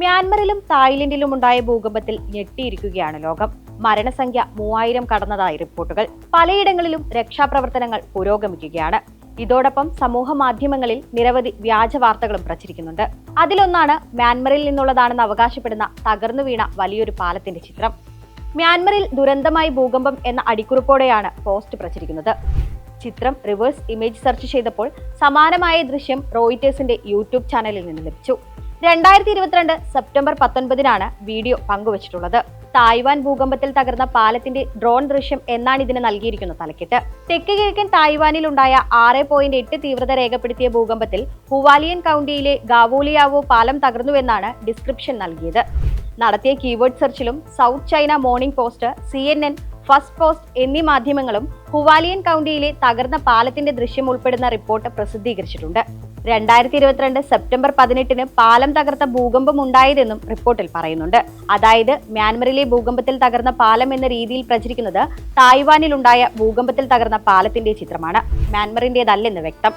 മ്യാൻമറിലും തായ്ലൻഡിലും ഉണ്ടായ ഭൂകമ്പത്തിൽ ഞെട്ടിയിരിക്കുകയാണ് ലോകം. മരണസംഖ്യ 3000 കടന്നതായി റിപ്പോർട്ടുകൾ. പലയിടങ്ങളിലും രക്ഷാപ്രവർത്തനങ്ങൾ പുരോഗമിക്കുകയാണ്. ഇതോടൊപ്പം സമൂഹ മാധ്യമങ്ങളിൽ നിരവധി വ്യാജ വാർത്തകളും പ്രചരിക്കുന്നുണ്ട്. അതിലൊന്നാണ് മ്യാൻമറിൽ നിന്നുള്ളതാണെന്ന് അവകാശപ്പെടുന്ന തകർന്നു വീണ വലിയൊരു പാലത്തിന്റെ ചിത്രം. മ്യാൻമറിൽ ദുരന്തമായി ഭൂകമ്പം എന്ന അടിക്കുറിപ്പോടെയാണ് പോസ്റ്റ് പ്രചരിക്കുന്നത്. ചിത്രം റിവേഴ്സ് ഇമേജ് സെർച്ച് ചെയ്തപ്പോൾ സമാനമായ ദൃശ്യം റോയിറ്റേഴ്സിന്റെ യൂട്യൂബ് ചാനലിൽ നിന്ന് ലഭിച്ചു. 2022 സെപ്റ്റംബർ 19 വീഡിയോ പങ്കുവച്ചിട്ടുള്ളത്. തായ്വാൻ ഭൂകമ്പത്തിൽ തകർന്ന പാലത്തിന്റെ ഡ്രോൺ ദൃശ്യം എന്നാണ് ഇതിന് നൽകിയിരിക്കുന്ന തലക്കെട്ട്. തെക്ക് കിഴക്കൻ തായ്വാനിലുണ്ടായ 6.8 തീവ്രത രേഖപ്പെടുത്തിയ ഭൂകമ്പത്തിൽ ഹുവാലിയൻ കൗണ്ടിയിലെ ഗാവോലിയാവോ പാലം തകർന്നുവെന്നാണ് ഡിസ്ക്രിപ്ഷൻ നൽകിയത്. നടത്തിയ കീവേഡ് സെർച്ചിലും South China Morning Post, CNN, Firstpost എന്നീ മാധ്യമങ്ങളും ഹുവാലിയൻ കൗണ്ടിയിലെ തകർന്ന പാലത്തിന്റെ ദൃശ്യം ഉൾപ്പെടുന്ന റിപ്പോർട്ട് പ്രസിദ്ധീകരിച്ചിട്ടുണ്ട്. 2022 സെപ്റ്റംബർ 18 പാലം തകർത്ത ഭൂകമ്പം ഉണ്ടായതെന്നും റിപ്പോർട്ടിൽ പറയുന്നുണ്ട്. അതായത് മ്യാൻമറിലെ ഭൂകമ്പത്തിൽ തകർന്ന പാലം എന്ന രീതിയിൽ പ്രചരിക്കുന്നത് തായ്വാനിലുണ്ടായ ഭൂകമ്പത്തിൽ തകർന്ന പാലത്തിന്റെ ചിത്രമാണ്. മ്യാൻമറിന്റേതല്ലെന്ന് വ്യക്തം.